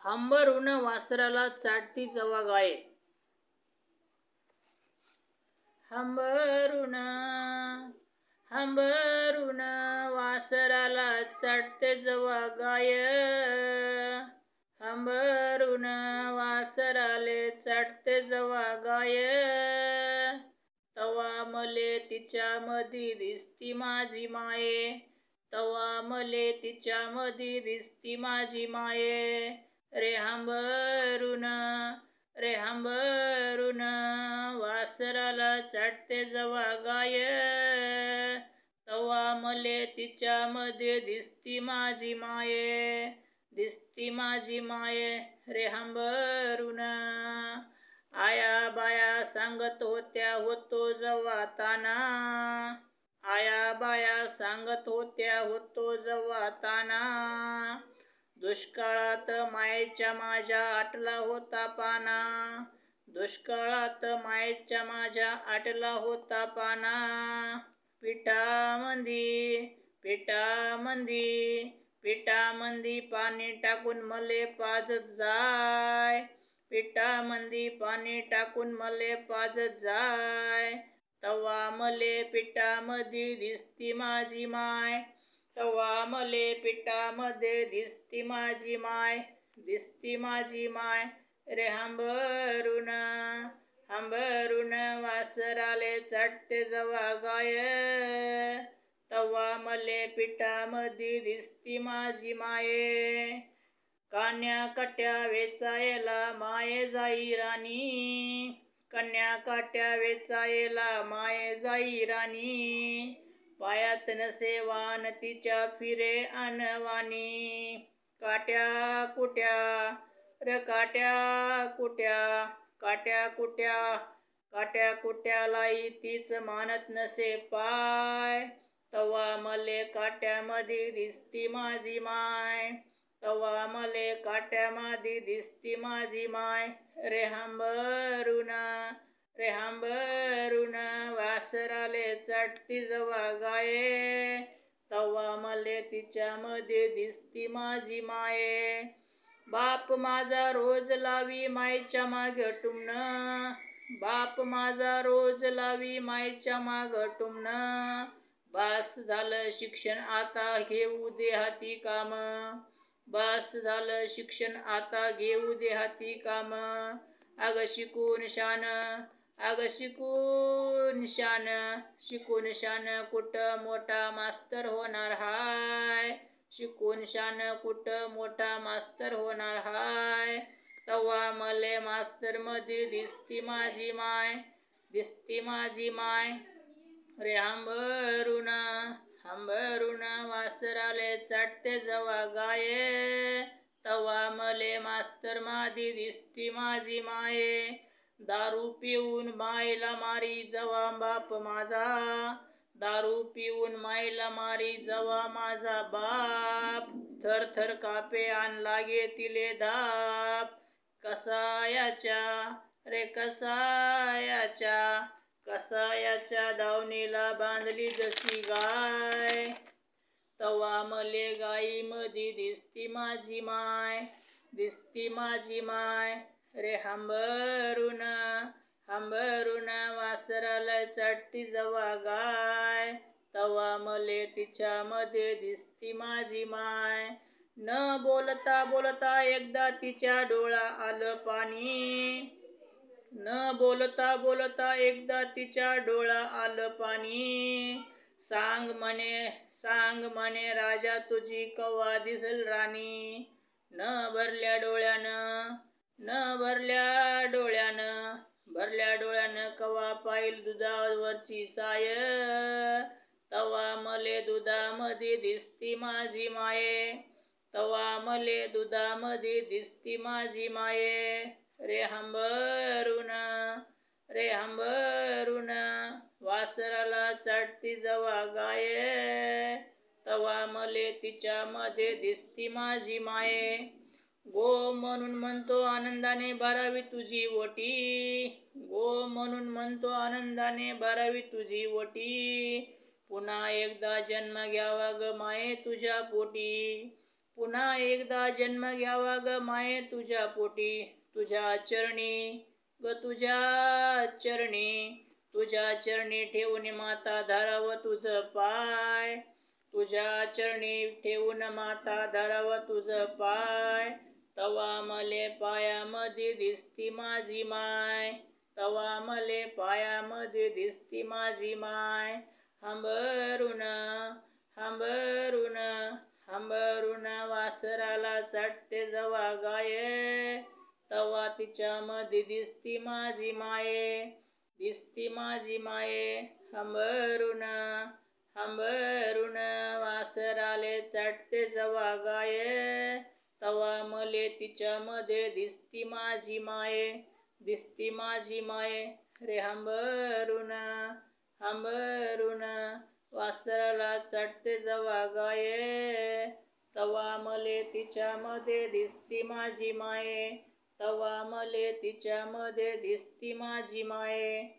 हंबरून वासराला चाटती जवा गाये. हंबरून हंबरून वासराला चाटते जवा गाय. हंबरून वासराले चाटते जवा गाय. तवा मले तिच्या मधी दिसती माझी माये. तवा मले तिच्या मधी दिसती माझी माये. रे हंबरून रे हंबरून वासराला चाटते जवा गाय. तवा मले तिच्या मध्ये दिसती माझी माये. दिसती माझी माये. रे हंबरून आया बाया सांगत होत्या होतो जवा ताना. आया बाया सांगत होत्या होतो जवा ताना. दुष्काळात मायेच्या माझ्या आटला होता पाना. दुष्काळात मायेच्या माझ्या आटला होता पाना. पिठामंदी पिठामंदी पिठामंदी पाणी टाकून मले पाजत जाय. पिठामंदी पाणी टाकून मले पाजत जाय. तवा मले पिठामधी दिसती माझी माय. तवा मले पिठामध्ये दिसती माझी माय. दिसती माझी माय. रे हंबरून हंबरून वासराले चाटते जवा गाय. तवा मले पिठामध्ये दिसती माझी माये. कान्या काट्या वेचायला माये जाई राणी. कान्या काट्या वेचायला माये जाई राणी. पायात नसे वान तिच्या फिरे अनवानी. काट्या कुट्या रे काट्या कुट्या काट्या कुट्या काट्या कुट्यालाई तीच मानत नसे पाय. तवा मले काट्यामध्ये दिसती माझी माय. तवा मले काट्यामध्ये दिसती माझी माय. रे हंबरून रे हंबरून वासराले चाटती जवा गाये. तवा मले तिच्या मध्ये दिसती माझी माये. बाप माझा रोज लावी मायच्या माग टुमण. बाप माझा रोज लावी मायच्या माग टुमण. बास झालं शिक्षण आता घेऊ दे हाती काम. बास झालं शिक्षण आता घेऊ दे हाती काम. अग शिकून शान अग शिकून शान शिकून शान कुठं मोठा मास्तर होणार हाय. शिकून शान कुठं मोठा मास्तर होणार हाय. तवा मले मास्तर मध्ये दिसती माझी माय. दिसती माझी माय. रे हंबरून हंबरून वासराले चाटते जवा गाय. तवा मले मास्तर मादी दिसती माझी माये. दारू पिऊन मायला मारी जवा बाप माझा. दारू पिऊन मायला मारी जवा माझा बाप. थर थर कापे आन लागे तिले धाप. कसायाच्या रे कसायाच्या कसायाच्या दावणीला बांधली जशी गाय. तवा मले गाई मधी दिसती माझी माय. दिसती माझी माय. रे हंबरून हंबरून वासराला चाटती जवा गाय. तवा मले तिच्या मध्ये दिसती माझी माय. न बोलता बोलता एकदा तिच्या डोळा आलं पाणी. न बोलता बोलता एकदा तिच्या डोळा आलं पाणी. सांग म्हणे राजा तुझी कवा दिसल राणी. न भरल्या डोळ्यानं न भरल्या डोळ्यानं भरल्या डोळ्यानं कवा पाहिल दुधावरची साय. तवा मले दुधामध्ये दिसती माझी माये. तवा मले दुधामध्ये दिसती माझी माये. रे हंबरून रे हंबरून वासराला चाटती जवा गाय. तवा मले तिच्या मध्ये दिसती माझी माये. गो म्हणून म्हणतो आनंदाने भरावी तुझी ओटी. गो म्हणून म्हणतो आनंदाने भरावी तुझी ओटी. पुन्हा एकदा जन्म घ्यावा ग माये तुझ्या पोटी. पुन्हा एकदा जन्म घ्यावा ग माये तुझ्या पोटी, तुझ्या चरणी ग तुझ्या चरणी ठेवून माता धराव तुझ पाय, तुझ्या चरणी ठेवून माता धराव तुझ पाय. तवा मले पायामध्ये दिसती माझी माय, तवा मले पायामध्ये दिसती माझी माय. हंबरून हंबरून हंबरून वासराला चटते जवा गाये, तवा तिच्यामध्ये दिसती माझी माये, दिसती माझी माये. हंबरून हंबरून वासराले चटते जवा गाये, तवा मले तिच्यामध्ये दिसती माझी माये, दिसती माझी माये. रे हंबरून हंबरून वासराला चटते जवा गाये, तवा मले तिच्यामध्ये दिसती माझी माये, तवा मले तिच्यामध्ये दिसती माझी माये.